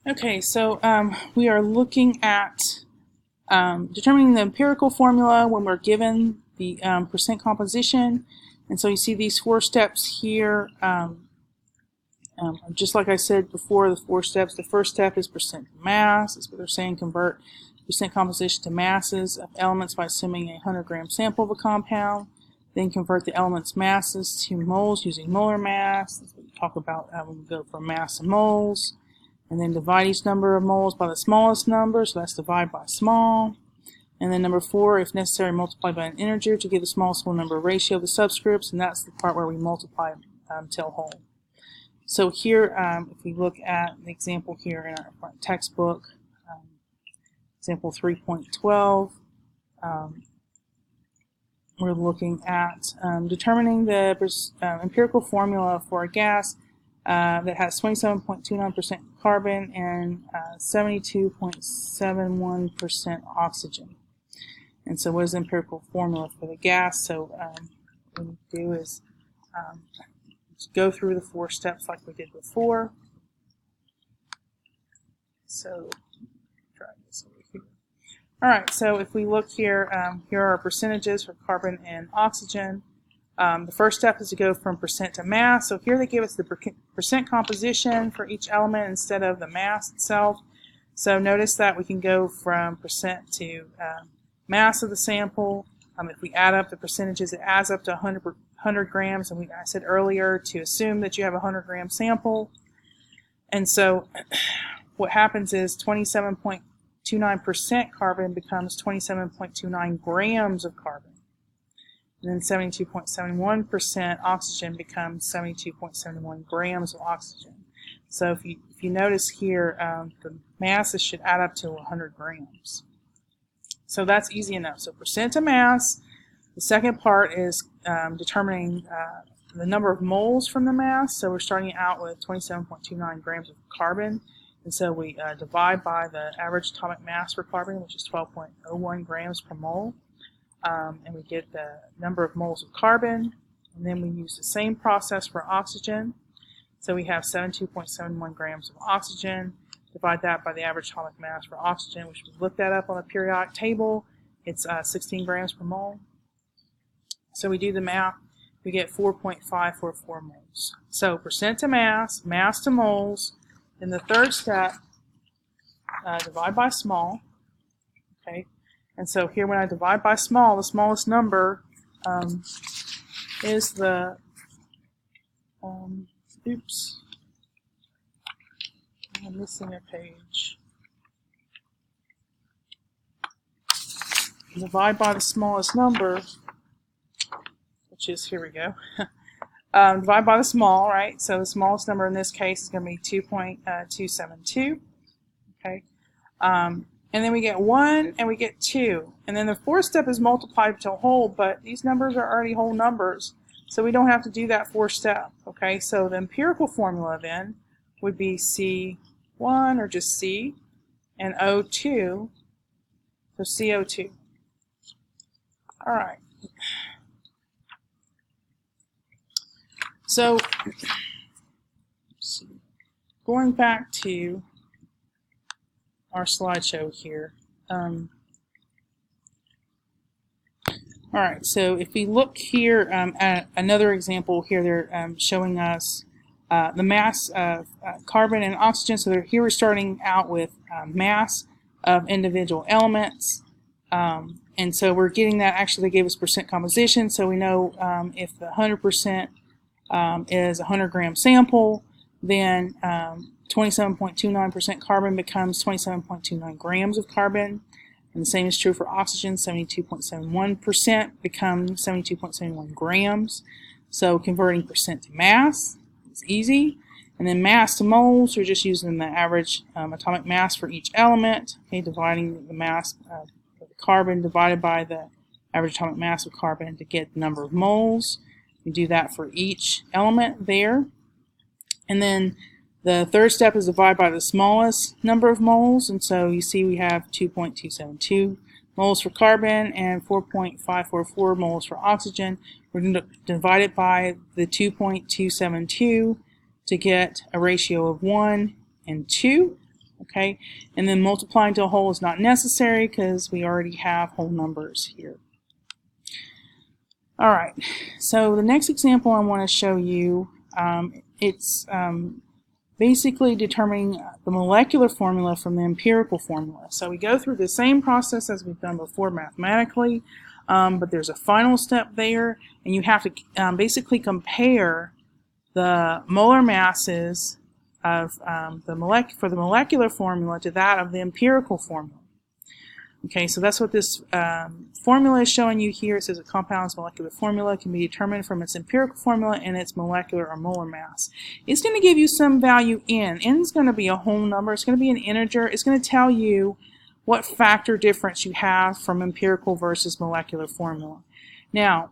Okay, so we are looking at determining the empirical formula when we're given the percent composition. And so you see these 4 steps here. Just like I said before, the 4 steps. The first step is percent mass. That's what they're saying, convert percent composition to masses of elements by assuming a 100-gram sample of a compound. Then convert the elements' masses to moles using molar mass. That's what we talk about when we go from mass to moles. And then divide each number of moles by the smallest number, so that's divide by small. And then number 4, if necessary, multiply by an integer to give the smallest whole number ratio of the subscripts, and that's the part where we multiply till whole. So here, if we look at the example here in our textbook, example 3.12, we're looking at determining the empirical formula for a gas that has 27.29% carbon and 72.71% oxygen. And so what is the empirical formula for the gas? So what we do is go through the 4 steps like we did before. So try this over here. Alright, so if we look here, here are our percentages for carbon and oxygen. The first step is to go from percent to mass. So here they give us the percent composition for each element instead of the mass itself. So notice that we can go from percent to mass of the sample. If we add up the percentages, it adds up to 100 grams. And I said earlier to assume that you have a 100-gram sample. And so what happens is 27.29% carbon becomes 27.29 grams of carbon. And then 72.71% oxygen becomes 72.71 grams of oxygen. So if you notice here, the masses should add up to 100 grams. So that's easy enough. So percent to mass. The second part is determining the number of moles from the mass. So we're starting out with 27.29 grams of carbon. And so we divide by the average atomic mass for carbon, which is 12.01 grams per mole. And we get the number of moles of carbon, and then we use the same process for oxygen. So we have 72.71 grams of oxygen. Divide that by the average atomic mass for oxygen, which we looked that up on the periodic table. It's 16 grams per mole. So we do the math. We get 4.544 moles. So percent to mass, mass to moles. In the third step, divide by small. Okay. And so here when I divide by small, the smallest number is the, oops, I'm missing a page. Divide by the smallest number, which is, here we go. Divide by the small, right? So the smallest number in this case is going to be 2.272. Okay. And then we get 1 and we get 2. And then the fourth step is multiplied to whole, but these numbers are already whole numbers. So we don't have to do that fourth step. Okay, so the empirical formula then would be C1 or just C and O2. So CO2. All right. So going back to our slideshow here. All right, so if we look here at another example here, they're showing us the mass of carbon and oxygen. So here we're starting out with mass of individual elements. And so we're getting that, actually they gave us percent composition, so we know if the 100% is a 100-gram sample, then 27.29% carbon becomes 27.29 grams of carbon. And the same is true for oxygen. 72.71% becomes 72.71 grams. So converting percent to mass is easy. And then mass to moles, we're just using the average atomic mass for each element. Okay, dividing the mass of the carbon divided by the average atomic mass of carbon to get the number of moles. We do that for each element there. And then the third step is divide by the smallest number of moles, and so you see we have 2.272 moles for carbon and 4.544 moles for oxygen. We're going to divide it by the 2.272 to get a ratio of 1 and 2. Okay, and then multiplying to a whole is not necessary because we already have whole numbers here. All right, so the next example I want to show you, it's basically determining the molecular formula from the empirical formula. So we go through the same process as we've done before mathematically, but there's a final step there, and you have to basically compare the molar masses of for the molecular formula to that of the empirical formula. Okay, so that's what this formula is showing you here. It says a compound's molecular formula can be determined from its empirical formula and its molecular or molar mass. It's going to give you some value n. N is going to be a whole number. It's going to be an integer. It's going to tell you what factor difference you have from empirical versus molecular formula. Now,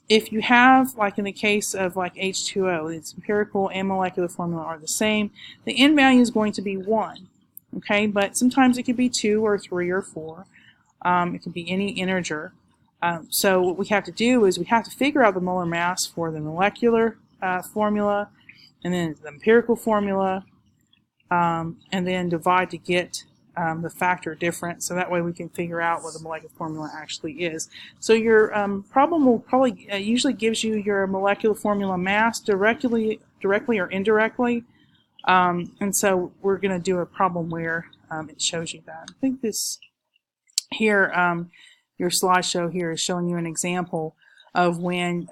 if you have, like in the case of like H2O, its empirical and molecular formula are the same, the n value is going to be 1. Okay, but sometimes it could be 2 or 3 or 4. It could be any integer. So what we have to do is we have to figure out the molar mass for the molecular formula, and then the empirical formula, and then divide to get the factor difference, so that way we can figure out what the molecular formula actually is. So your problem will probably usually gives you your molecular formula mass directly or indirectly, and so we're going to do a problem where it shows you that. I think this here, your slideshow here is showing you an example of when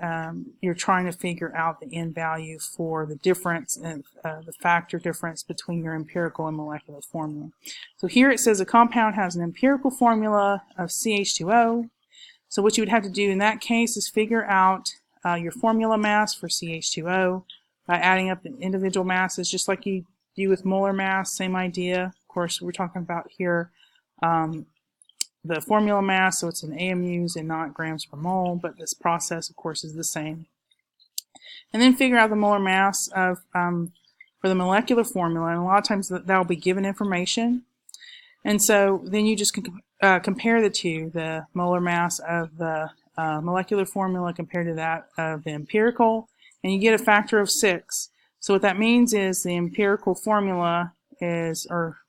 you're trying to figure out the n value for the difference in the factor difference between your empirical and molecular formula. So here it says a compound has an empirical formula of CH2O. So what you would have to do in that case is figure out your formula mass for CH2O by adding up the individual masses, just like you do with molar mass, same idea. Of course, we're talking about here the formula mass, so it's in AMUs and not grams per mole, but this process, of course, is the same. And then figure out the molar mass of for the molecular formula, and a lot of times that will be given information. And so then you just compare the two, the molar mass of the molecular formula compared to that of the empirical, and you get a factor of 6. So what that means is the empirical formula is, or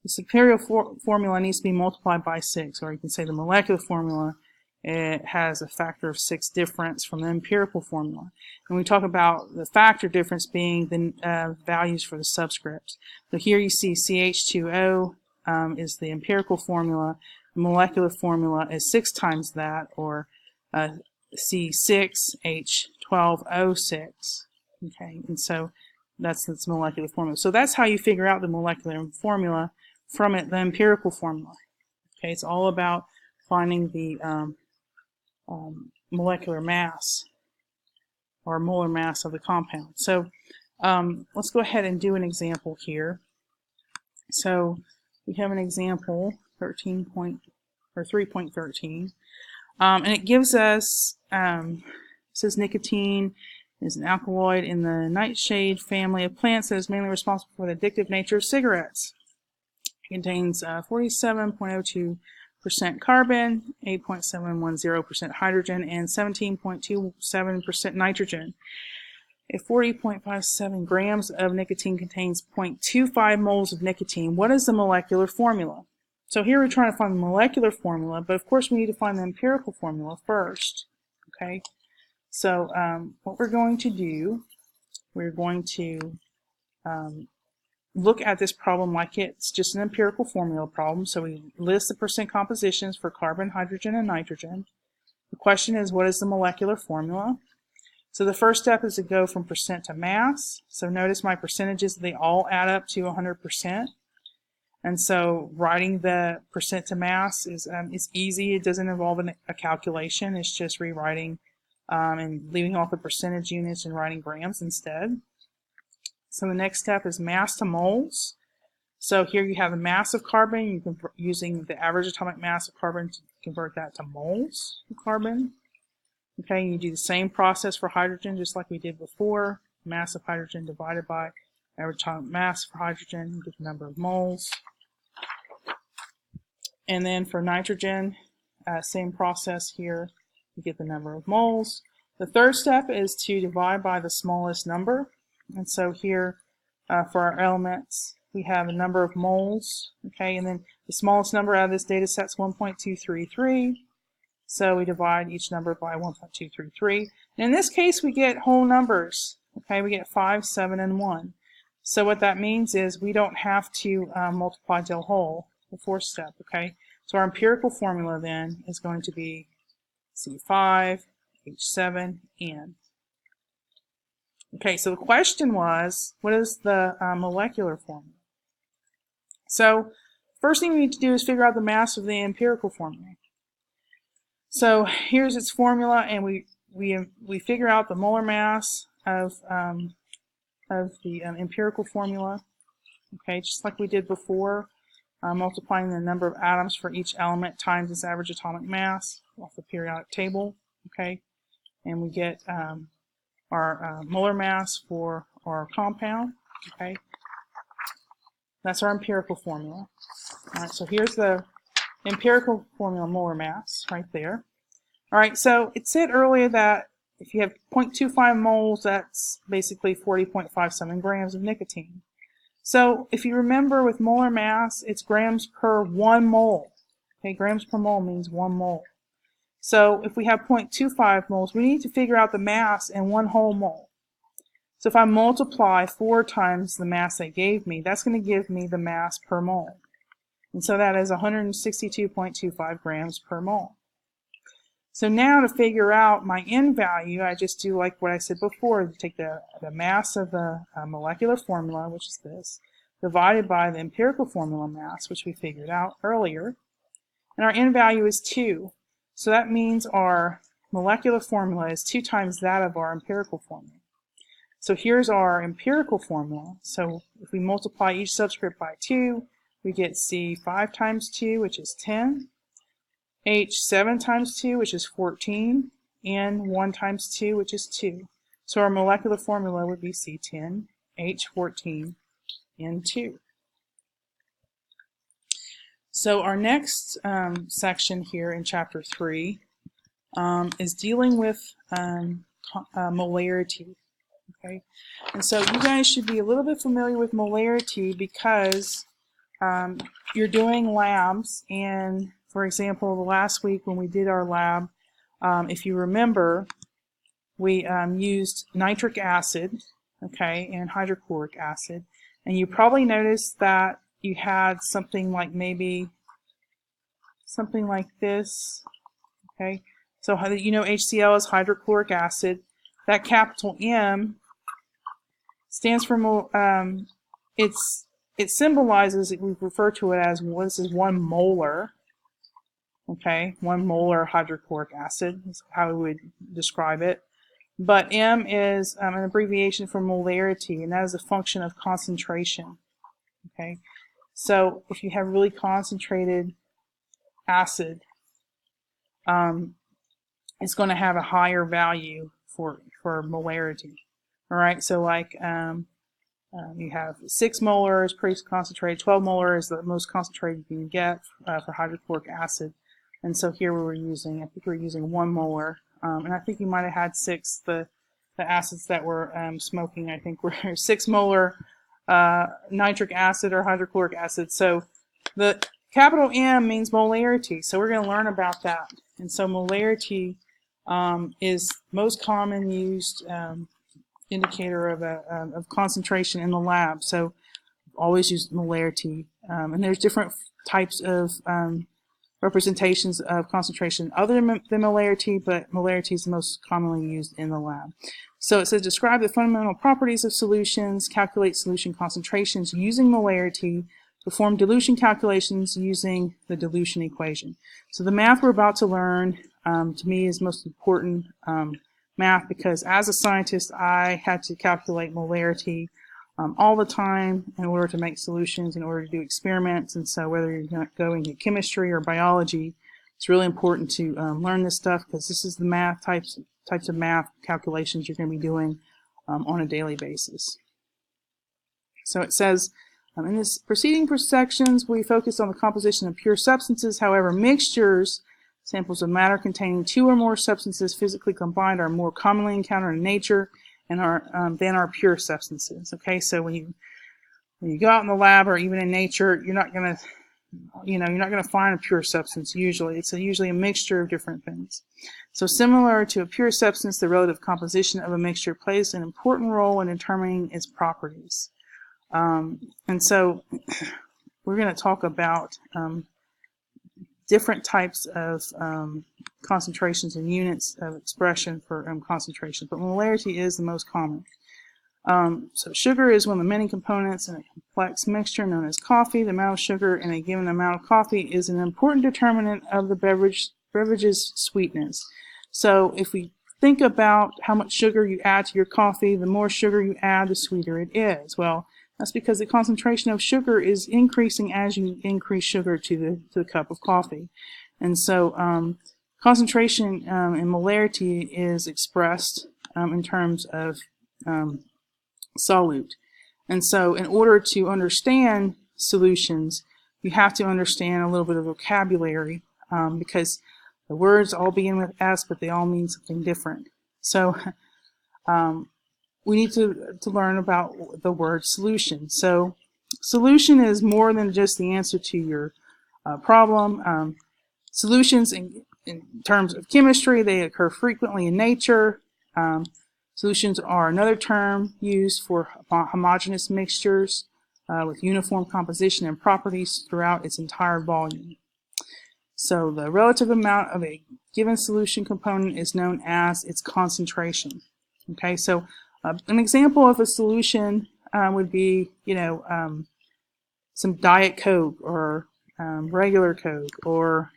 the superior formula needs to be multiplied by 6, or you can say the molecular formula, it has a factor of 6 difference from the empirical formula. And we talk about the factor difference being the values for the subscripts. So here you see CH2O is the empirical formula. The molecular formula is 6 times that, or C6H12O6. Okay, and so that's its molecular formula. So that's how you figure out the molecular formula from the empirical formula. Okay, it's all about finding the molecular mass or molar mass of the compound. So let's go ahead and do an example here. So we have an example 3.13, and it gives us it says nicotine is an alkaloid in the nightshade family of plants that is mainly responsible for the addictive nature of cigarettes. It contains 47.02% carbon, 8.710% hydrogen, and 17.27% nitrogen. If 40.57 grams of nicotine contains 0.25 moles of nicotine, what is the molecular formula? So here we're trying to find the molecular formula, but of course we need to find the empirical formula first. Okay, so what we're going to do, we're going to look at this problem like it's just an empirical formula problem. So we list the percent compositions for carbon, hydrogen, and nitrogen. The question is, what is the molecular formula? So the first step is to go from percent to mass. So notice my percentages, they all add up to 100%. And so writing the percent to mass is easy. It doesn't involve a calculation. It's just rewriting and leaving off the percentage units and writing grams instead. So the next step is mass to moles. So here you have the mass of carbon. You can, using the average atomic mass of carbon, to convert that to moles of carbon. Okay, and you do the same process for hydrogen, just like we did before. Mass of hydrogen divided by average atomic mass for hydrogen, you get the number of moles. And then for nitrogen, same process here. You get the number of moles. The third step is to divide by the smallest number. And so here, for our elements, we have a number of moles, okay, and then the smallest number out of this data set is 1.233. So we divide each number by 1.233. And in this case, we get whole numbers. Okay, we get 5, 7, and 1. So what that means is we don't have to multiply till whole, the fourth step. Okay, so our empirical formula then is going to be C5, H7, N. Okay, so the question was, what is the molecular formula? So first thing we need to do is figure out the mass of the empirical formula. So here's its formula, and we figure out the molar mass of the empirical formula. Okay, just like we did before, multiplying the number of atoms for each element times its average atomic mass off the periodic table. Okay, and we get our molar mass for our compound. Okay, that's our empirical formula. All right, so here's the empirical formula molar mass right there. All right, so it said earlier that if you have 0.25 moles, that's basically 40.57 grams of nicotine. So if you remember with molar mass, it's grams per 1 mole. Okay, grams per mole means 1 mole. So if we have 0.25 moles, we need to figure out the mass in 1 whole mole. So if I multiply 4 times the mass they gave me, that's going to give me the mass per mole. And so that is 162.25 grams per mole. So now to figure out my N value, I just do like what I said before, take the mass of the molecular formula, which is this, divided by the empirical formula mass, which we figured out earlier. And our N value is 2. So that means our molecular formula is 2 times that of our empirical formula. So here's our empirical formula. So if we multiply each subscript by 2, we get C 5 times 2, which is 10, H 7 times 2, which is 14, N 1 times 2, which is 2. So our molecular formula would be C10, H14, N2. So our next section here in Chapter 3 is dealing with molarity. Okay, and so you guys should be a little bit familiar with molarity because you're doing labs, and for example, the last week when we did our lab, if you remember, we used nitric acid, okay, and hydrochloric acid, and you probably noticed that you had something like maybe something like this, okay. So you know HCl is hydrochloric acid. That capital M stands for it symbolizes, we refer to it as, well, this is 1 molar. Okay, 1 molar hydrochloric acid is how we would describe it. But M is an abbreviation for molarity, and that is a function of concentration. Okay, so if you have really concentrated acid, it's going to have a higher value for molarity. All right, so like you have 6 molar is pretty concentrated, 12 molar is the most concentrated you can get for hydrochloric acid. And so here we were using, I think we were using 1 molar, and I think you might have had 6, the acids that were smoking, I think were 6 molar nitric acid or hydrochloric acid. So the capital M means molarity, so we're going to learn about that. And so molarity is most common used indicator of concentration in the lab. So always use molarity, and there's different types of representations of concentration other than molarity, but molarity is the most commonly used in the lab. So it says describe the fundamental properties of solutions, calculate solution concentrations using molarity, perform dilution calculations using the dilution equation. So the math we're about to learn, to me, is most important math, because as a scientist I had to calculate molarity all the time in order to make solutions, in order to do experiments. And so whether you're going into chemistry or biology, it's really important to learn this stuff, because this is the math types of math calculations you're going to be doing on a daily basis. So it says, in this preceding sections we focused on the composition of pure substances. However, mixtures, samples of matter containing 2 or more substances physically combined, are more commonly encountered in nature and than are pure substances. Okay, so when you when you go out in the lab or even in nature, you're not going to, you're not going to find a pure substance usually. It's usually a mixture of different things. So similar to a pure substance, the relative composition of a mixture plays an important role in determining its properties. And so we're going to talk about different types of concentrations and units of expression for concentration, but molarity is the most common. So sugar is one of the many components in a complex mixture known as coffee. The amount of sugar in a given amount of coffee is an important determinant of the beverage's sweetness. So if we think about how much sugar you add to your coffee, the more sugar you add, the sweeter it is. Well, that's because the concentration of sugar is increasing as you increase sugar to the cup of coffee. And so concentration in molarity is expressed in terms of solute. And so in order to understand solutions, you have to understand a little bit of vocabulary because the words all begin with S, but they all mean something different. So we need to learn about the word solution. So solution is more than just the answer to your problem. Solutions in terms of chemistry, they occur frequently in nature. Solutions are another term used for homogeneous mixtures with uniform composition and properties throughout its entire volume. So the relative amount of a given solution component is known as its concentration. Okay, so an example of a solution would be, some Diet Coke or regular Coke or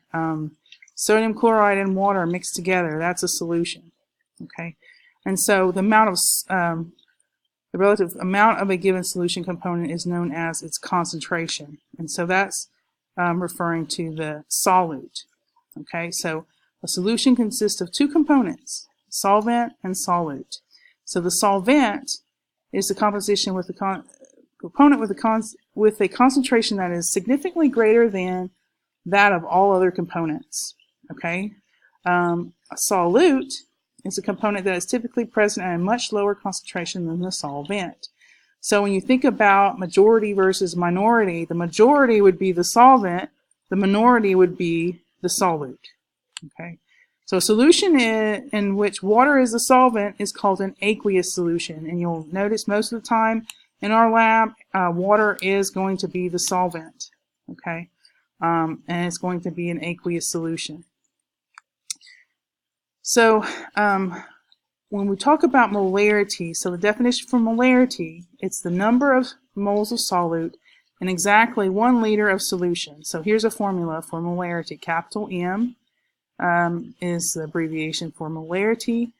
sodium chloride and water mixed together. That's a solution. Okay, and so the amount of the relative amount of a given solution component is known as its concentration, and so that's referring to the solute. Okay, so a solution consists of two components, solvent and solute. So the solvent is the composition with the component with a concentration that is significantly greater than that of all other components. Okay, a solute is a component that is typically present at a much lower concentration than the solvent. So when you think about majority versus minority, the majority would be the solvent, the minority would be the solute. Okay, so a solution in which water is the solvent is called an aqueous solution, and you'll notice most of the time in our lab, water is going to be the solvent. Okay, and it's going to be an aqueous solution. So when we talk about molarity, so the definition for molarity, it's the number of moles of solute in exactly 1 liter of solution. So here's a formula for molarity. Capital M is the abbreviation for molarity.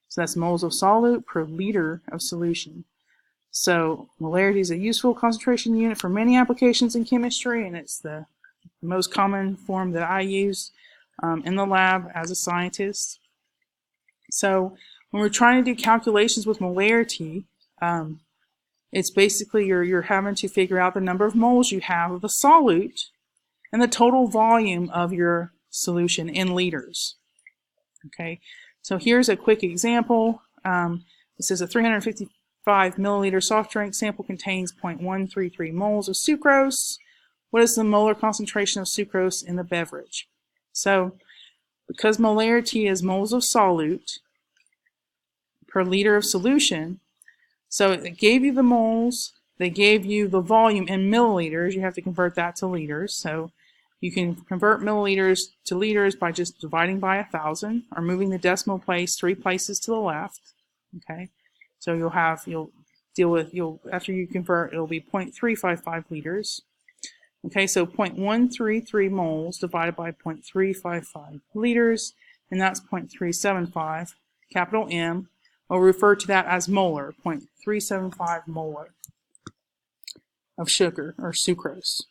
So that's moles of solute per liter of solution. So molarity is a useful concentration unit for many applications in chemistry, and it's the most common form that I use in the lab as a scientist. So when we're trying to do calculations with molarity, it's basically you're having to figure out the number of moles you have of a solute and the total volume of your solution in liters. Okay, so here's a quick example. This is a 355 milliliter soft drink sample contains 0.133 moles of sucrose. What is the molar concentration of sucrose in the beverage? So because molarity is moles of solute per liter of solution, so it gave you the moles, they gave you the volume in milliliters. You have to convert that to liters. So you can convert milliliters to liters by just dividing by 1,000 or moving the decimal place 3 places to the left. Okay, so after you convert, it'll be 0.355 liters. Okay, so 0.133 moles divided by 0.355 liters, and that's 0.375, capital M. We'll refer to that as molar, 0.375 molar of sugar or sucrose.